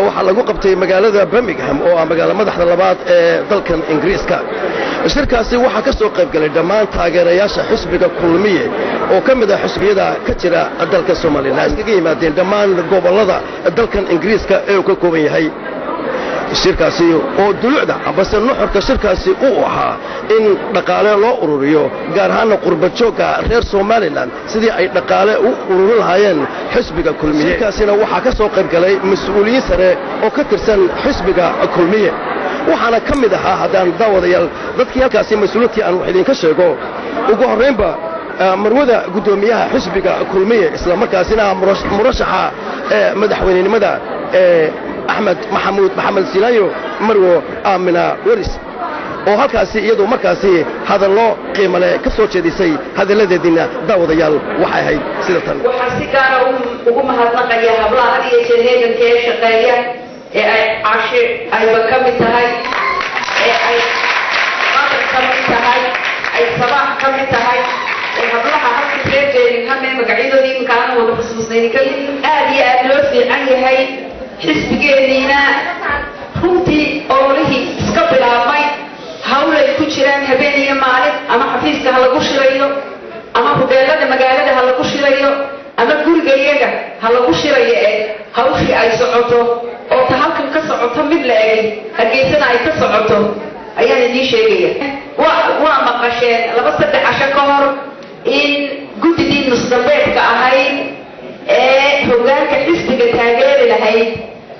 waxaa lagu qabtay magaalada Birmingham oo ah magaalada madaxda labaad ee dalkan Ingiriiska shirkaasi waxaa ka soo qayb galay dhammaan taageerayaasha xisbiga kulmiye oo ka mid ah xisbiyada ka jira dalka Soomaaliland iskaga yimaadeen dhammaan gobolada dalkan Ingiriiska ee uu ka kooban yahay shirkaasi oo dulucda abase nuxurka shirkaasi uu ahaa in dhaqaale loo ururiyo gaar ahaan qurba jooga reer Soomaaliland sidii ay dhaqaale u ururin lahaayeen xisbiga kulmiye shirkaasina waxaa ka soo qayb galay mas'uuliyiin sare oo ka tirsan xisbiga kulmiye waxaana ka mid ahaa haddaan daawadayaal dadkii halkaasi mas'uuliyiintii aan wax idinka sheego ugu horreynba marwada gudoomiyaha xisbiga kulmiye isla markaasina murashaxa madaxweynenimada أحمد محمد سيلايو مرو آمنا ورس oo halkaasi iyadoo markaasi hadallo qiimo leh ka soo jeedisay hadaladeedina daawadayaal waxay ahayd sida tan waxa si gaar ah ugu mahadnaqaya hablaha iyo jeedinta ee shaqeeya ee ay caashi ay ka mid tahay ee ay qadar ka mid tahay ay sabax ka mid tahay ee hablaha halka jeedin hadda magacyadooda imkaan wada xusuusnay kaliya aad iyo aad loo fiican yahay xisbigeena runtii oolihii iska bilaabmay hawlay ku jiraan habeen iyo maalin ama xafiiska ha lagu shirayo ama hoteelada magaalada ha lagu shirayo ama guriga iyaga ha lagu shirayo ee hawshii ay socoto oo ta halkan ka socoto mid la eg hargeysana ay ka socoto ayaan idin sheegaya waa maqasheen 2-3 casho ka hor in guddigii nusdambeedka ahayd ee hoggaanka xisbiga taageeri lahayd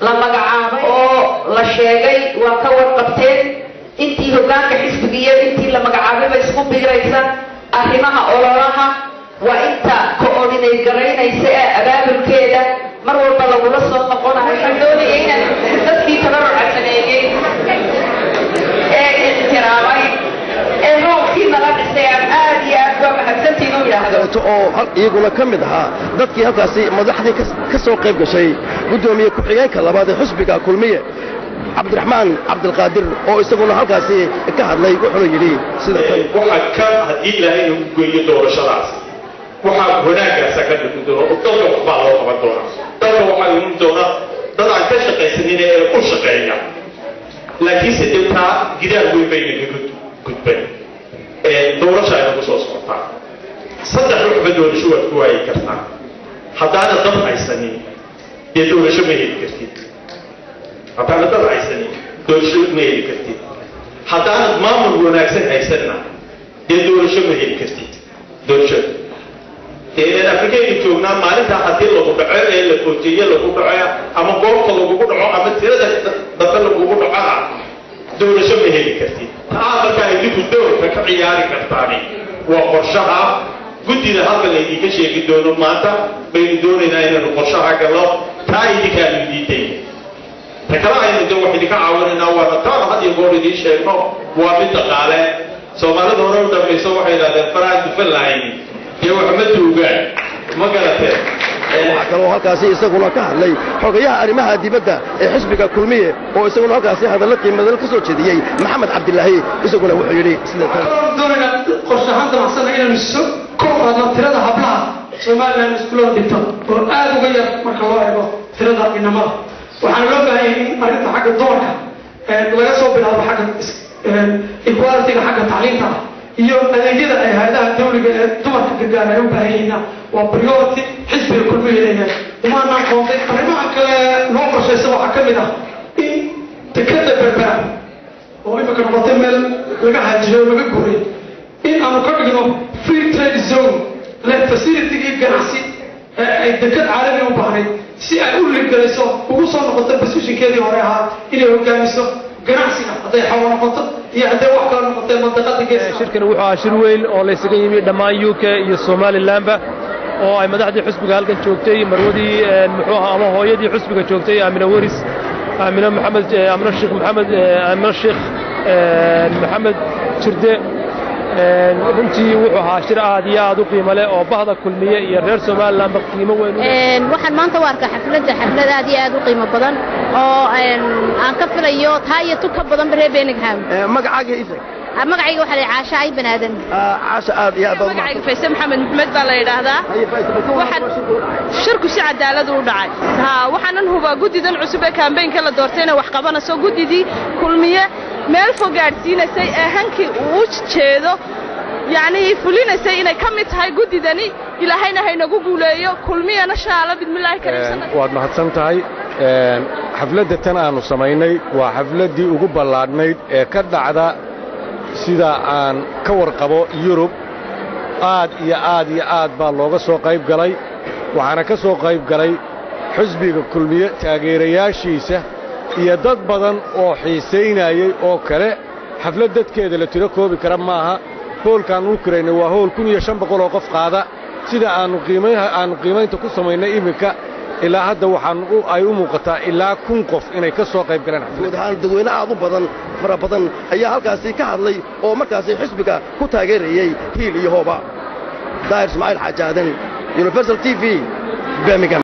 la magacaabay oo la sheegay waa ka warqabteen intii hoggaanka xisbiga iyo intii la magacaabay bay isku biiraysa arrimaha ololaha waa inta coordinate garaynaysa ee abaabulkeeda mar walba lagula soo noqonayo doonaya inaan dadkii tabaruca sameeyey ee ixtiraamay ee roobkii nala dhisay aad iyo aad waa mahadsantiin u yidhaahdo oo iyaguna ka mid ahaa dadkii halkaasi madaxdii ka soo qayb gashay gudoomiye ku-xigeenka labaad ee xisbiga kulmiye cabdiraxmaan cabdilqaadir oo isaguna halkaasi ka hadlay wuxuu yidhi sida waxa ka hadii ilaahay uu gooyo doorashadaas waxa wanaaggaas ka dhigto oo dalka waxba loo qaban doona dalka waxa uu doona dad aan ka shaqaysanin ee ku shaqeeya laakiin sidoo gidaar weyn bay gudbay doorashada ku soo socota saddex ruux doorasho waad ku waayay kartaa haddana dad haysanin ee doorasho ma heli kartid haddana dad haysanin doorasho ma heli kartid haddana maamul wanaagsan haysanna ee doorasho ma heli kartid doorasho ee Afrikada joognaa maalinta hadii lagu dhaco ee la kootiyo lagu dhaco ama goobta lagu dhaco ama tirada dadka lagu dhaco doorasho ma heli kartid marka ay dib u doorka ka ciyaari kartaani waa qorshaha guddiga halka la idinka sheegi doono maanta bay doonaynaa inaan qorshaha galo taa idinka liiday takala aynu doo wax idinka caawinaynaa waa taa had iyo goor idin sheegno waa mid dhaqaale Soomaalida hore u dhamayso waxay yiraahdeen faraad falayn iyo wax ma duugaan ma garatay kaloo halkaasi isaguna ka hadlay xogayaha arrimaha dibadda ee xisbiga kulmiye oo isaguna halkaasi hadallo qiimada ka soo jeediyay maxamed cabdilaahi isaguna wuxuu yiri sida tan doonayna qorshahan damacsan inaan isu kooxda tirada hablaha Soomaaliland iskuulada dhigto oo aad uga yar marka loo eego tirada inamada waxaan loo baahan yahay in arrinta xagga doorka laga soo bilaabo xagga equality-ga xagga tacliinta iyo adeegyada ay hay'adaha dawliga ee dumarka gargaar ay u baahan yihiin waa priority xisbiga kulmiye leeyahay imaanaan qoonday arrimaha kale loo qorshaysan waxaa ka mid ah in dekada berbera oo imika noqotay meel laga haajiyo laga guuray in aanu ka dhigno free trade zone leh facility-gii ganacsi ee ay dekad caalami u baahnayd si ay u ligelayso ugu soo noqoto positionkeedii hore ahaa inay hogaamiso ganacsiga hadday xawo noqoto iyo hadday wax kale noqotee mandiqada geeska shirkan wuxuu ahaa shir weyn oo la isaga yimi dhammaan UK iyo Somalilandba oo ay madaxdii xisbiga halkan joogtay marwadii muxuu ahaa ama hooyadii xisbiga joogtay Aamina Waris Aamina Maxamed Aamina Sheekh Maxamed Jirde runtii wuxuu ahaa shir aad iyo aad u qiimo leh oo bahda kulmiye iyo reer Somaliland qiimo weyn waxaan maanta waarka xaflad aad iyo aad u qiimo badan oo aan ka filayo taayatu ka badan reer Birmingham magacaaga magacayga waxa la caashay banaadan caasha aad iyo aad magacayga Faysal Maxamed Maxmed baa la yiraahdaa waxaan shirku si cadaalad u dhacay waxaanan hubaa gudidan cusub ee campaign-ka la doortayna wax qabanayso gudidii kulmiye meel fog gaarsiinayay ee hankii uu jeedo يعني فلينسay inay kamid tahay gudidani ilaahayna haynagu guuleeyo kulmiyana shaala bidmilaahi kariimsan waad mahadsan tahay xafladda tan aanu samaynay waa xafladii ugu ballaadhnayd ee ka dhacda sida aan ka warqabo Yurub aad iyo aad baa looga soo qayb galay waxaana ka soo qayb galay xisbiga kulmiye taageerayaashiisa iyo dad badan oo xiiseynayay oo kale xaflad dadkeeda la tiro koobi kara maaha hoolkan uu kirayna waa hool 1500 oo qof qaada sida aanu qiimaynta ku samaynay imika ilaa hadda waxaan ay u muuqataa ilaa 1000 qof inay ka soo qayb galaan xafladahan dadweyne aad u badan fara badan ayaa halkaasi ka hadlay oo markaasi xisbiga ku taageerayay hiil iyo hooba daahir Ismaaciil Xajaadan Universal TV Birmingham